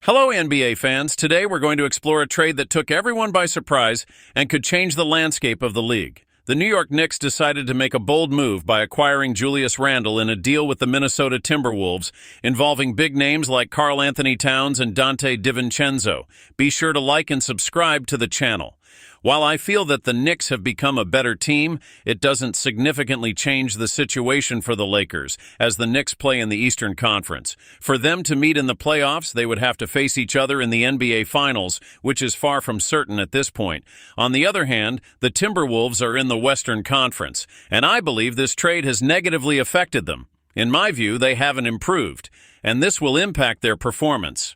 Hello, NBA fans. Today we're going to explore a trade that took everyone by surprise and could change the landscape of the league. The New York Knicks decided to make a bold move by acquiring Julius Randle in a deal with the Minnesota Timberwolves involving big names like Karl Anthony Towns and Dante DiVincenzo. Be sure to like and subscribe to the channel. While I feel that the Knicks have become a better team, it doesn't significantly change the situation for the Lakers, as the Knicks play in the Eastern Conference. For them to meet in the playoffs, they would have to face each other in the NBA Finals, which is far from certain at this point. On the other hand, the Timberwolves are in the Western Conference, and I believe this trade has negatively affected them. In my view, they haven't improved, and this will impact their performance.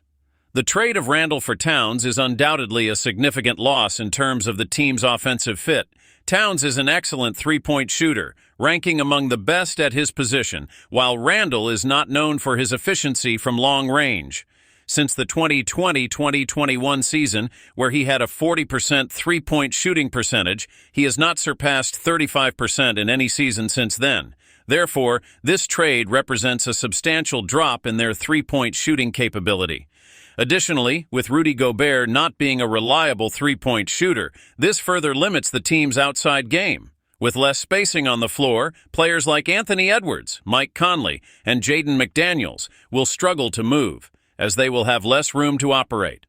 The trade of Randle for Towns is undoubtedly a significant loss in terms of the team's offensive fit. Towns is an excellent three-point shooter, ranking among the best at his position, while Randle is not known for his efficiency from long range. Since the 2020-2021 season, where he had a 40% three-point shooting percentage, he has not surpassed 35% in any season since then. Therefore, this trade represents a substantial drop in their three-point shooting capability. Additionally, with Rudy Gobert not being a reliable three-point shooter, this further limits the team's outside game. With less spacing on the floor, players like Anthony Edwards, Mike Conley, and Jaden McDaniels will struggle to move, as they will have less room to operate.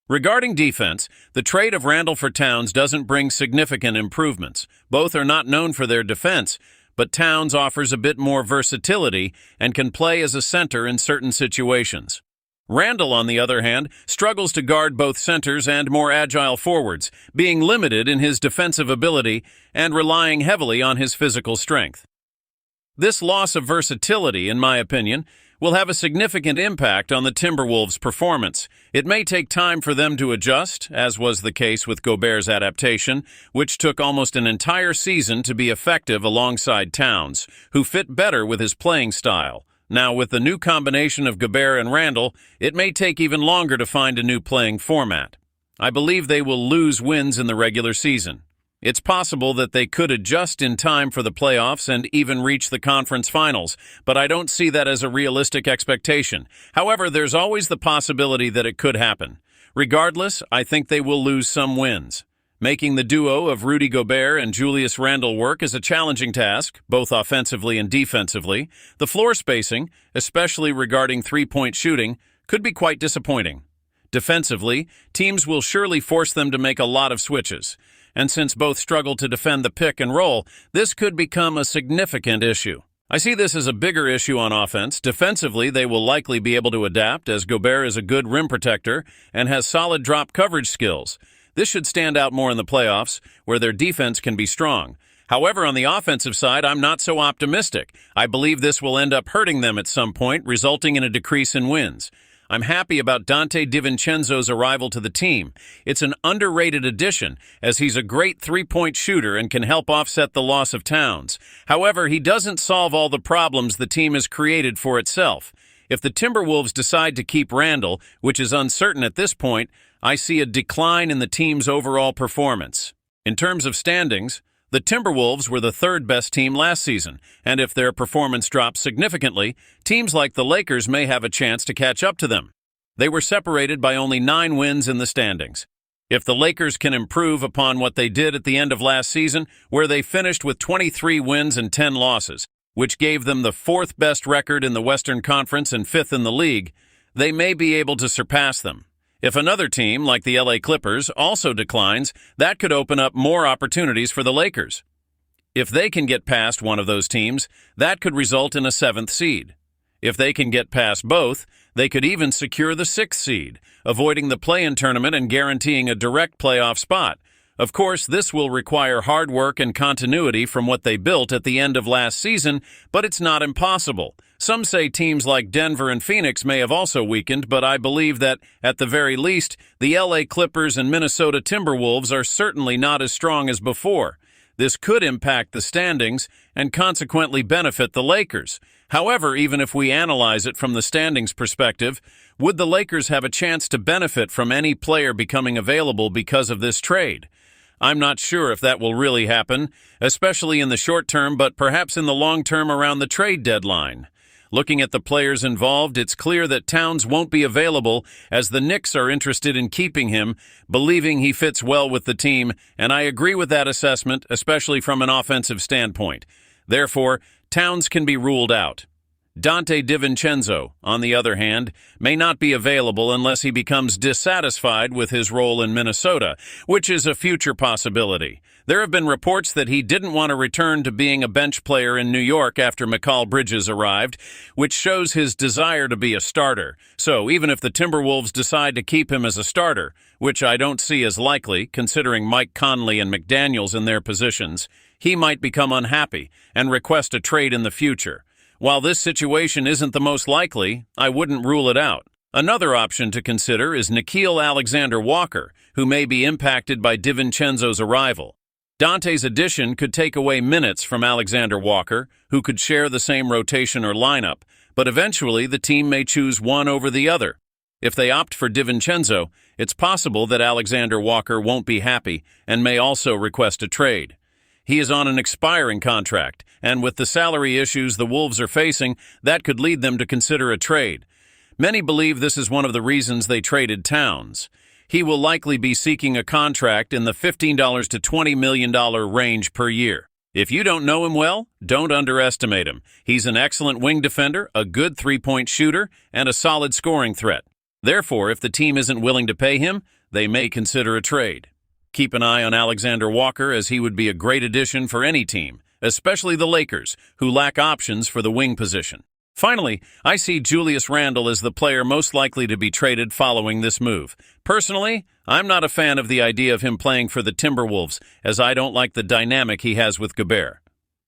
Regarding defense, the trade of Randle for Towns doesn't bring significant improvements. Both are not known for their defense, but Towns offers a bit more versatility and can play as a center in certain situations. Randle, on the other hand, struggles to guard both centers and more agile forwards, being limited in his defensive ability and relying heavily on his physical strength. This loss of versatility, in my opinion, will have a significant impact on the Timberwolves' performance. It may take time for them to adjust, as was the case with Gobert's adaptation, which took almost an entire season to be effective alongside Towns, who fit better with his playing style. Now, with the new combination of Gobert and Randle, it may take even longer to find a new playing format. I believe they will lose wins in the regular season. It's possible that they could adjust in time for the playoffs and even reach the conference finals, but I don't see that as a realistic expectation. However, there's always the possibility that it could happen. Regardless, I think they will lose some wins. Making the duo of Rudy Gobert and Julius Randle work is a challenging task, both offensively and defensively. The floor spacing, especially regarding three-point shooting, could be quite disappointing. Defensively, teams will surely force them to make a lot of switches. And since both struggle to defend the pick and roll, this could become a significant issue. I see this as a bigger issue on offense. Defensively, they will likely be able to adapt, as Gobert is a good rim protector and has solid drop coverage skills. This should stand out more in the playoffs, where their defense can be strong. However, on the offensive side, I'm not so optimistic. I believe this will end up hurting them at some point, resulting in a decrease in wins. I'm happy about Dante DiVincenzo's arrival to the team. It's an underrated addition, as he's a great three-point shooter and can help offset the loss of Towns. However, he doesn't solve all the problems the team has created for itself. If the Timberwolves decide to keep Randle, which is uncertain at this point, I see a decline in the team's overall performance. In terms of standings, the Timberwolves were the third-best team last season, and if their performance drops significantly, teams like the Lakers may have a chance to catch up to them. They were separated by only 9 wins in the standings. If the Lakers can improve upon what they did at the end of last season, where they finished with 23 wins and 10 losses, which gave them the 4th best record in the Western Conference and 5th in the league, they may be able to surpass them. If another team, like the LA Clippers, also declines, that could open up more opportunities for the Lakers. If they can get past one of those teams, that could result in a 7th seed. If they can get past both, they could even secure the 6th seed, avoiding the play-in tournament and guaranteeing a direct playoff spot. Of course, this will require hard work and continuity from what they built at the end of last season, but it's not impossible. Some say teams like Denver and Phoenix may have also weakened, but I believe that, at the very least, the LA Clippers and Minnesota Timberwolves are certainly not as strong as before. This could impact the standings and consequently benefit the Lakers. However, even if we analyze it from the standings perspective, would the Lakers have a chance to benefit from any player becoming available because of this trade? I'm not sure if that will really happen, especially in the short term, but perhaps in the long term around the trade deadline. Looking at the players involved, it's clear that Towns won't be available as the Knicks are interested in keeping him, believing he fits well with the team, and I agree with that assessment, especially from an offensive standpoint. Therefore, Towns can be ruled out. Dante DiVincenzo, on the other hand, may not be available unless he becomes dissatisfied with his role in Minnesota, which is a future possibility. There have been reports that he didn't want to return to being a bench player in New York after Mikal Bridges arrived, which shows his desire to be a starter. So even if the Timberwolves decide to keep him as a starter, which I don't see as likely, considering Mike Conley and McDaniels in their positions, he might become unhappy and request a trade in the future. While this situation isn't the most likely, I wouldn't rule it out. Another option to consider is Nickeil Alexander-Walker, who may be impacted by DiVincenzo's arrival. Dante's addition could take away minutes from Alexander-Walker, who could share the same rotation or lineup, but eventually the team may choose one over the other. If they opt for DiVincenzo, it's possible that Alexander-Walker won't be happy and may also request a trade. He is on an expiring contract, and with the salary issues the Wolves are facing, that could lead them to consider a trade. Many believe this is one of the reasons they traded Towns. He will likely be seeking a contract in the $15 to $20 million range per year. If you don't know him well, don't underestimate him. He's an excellent wing defender, a good three-point shooter, and a solid scoring threat. Therefore, if the team isn't willing to pay him, they may consider a trade. Keep an eye on Alexander Walker, as he would be a great addition for any team, especially the Lakers, who lack options for the wing position. Finally, I see Julius Randle as the player most likely to be traded following this move. Personally, I'm not a fan of the idea of him playing for the Timberwolves, as I don't like the dynamic he has with Gobert.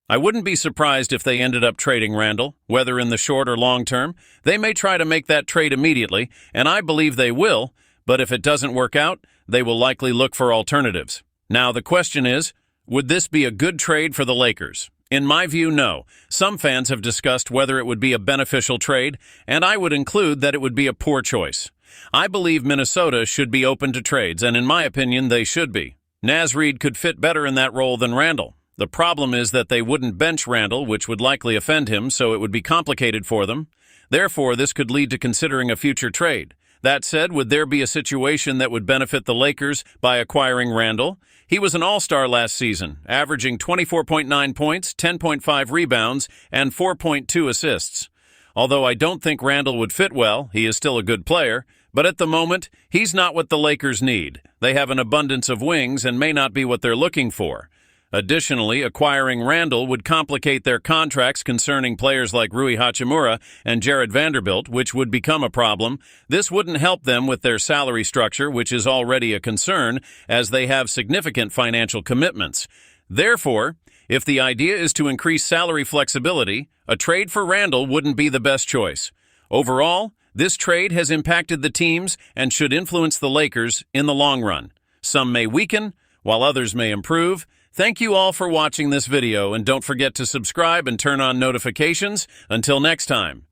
I wouldn't be surprised if they ended up trading Randle, whether in the short or long term. They may try to make that trade immediately, and I believe they will, but if it doesn't work out, they will likely look for alternatives. Now, the question is, would this be a good trade for the Lakers? In my view, no. Some fans have discussed whether it would be a beneficial trade, and I would include that it would be a poor choice. I believe Minnesota should be open to trades, and in my opinion, they should be. Naz Reid could fit better in that role than Randle. The problem is that they wouldn't bench Randle, which would likely offend him, so it would be complicated for them. Therefore, this could lead to considering a future trade. That said, would there be a situation that would benefit the Lakers by acquiring Randle? He was an all-star last season, averaging 24.9 points, 10.5 rebounds, and 4.2 assists. Although I don't think Randle would fit well, he is still a good player, but at the moment, he's not what the Lakers need. They have an abundance of wings and may not be what they're looking for. Additionally, acquiring Randle would complicate their contracts concerning players like Rui Hachimura and Jared Vanderbilt, which would become a problem. This wouldn't help them with their salary structure, which is already a concern, as they have significant financial commitments. Therefore, if the idea is to increase salary flexibility, a trade for Randle wouldn't be the best choice. Overall, this trade has impacted the teams and should influence the Lakers in the long run. Some may weaken, while others may improve. Thank you all for watching this video, and don't forget to subscribe and turn on notifications. Until next time.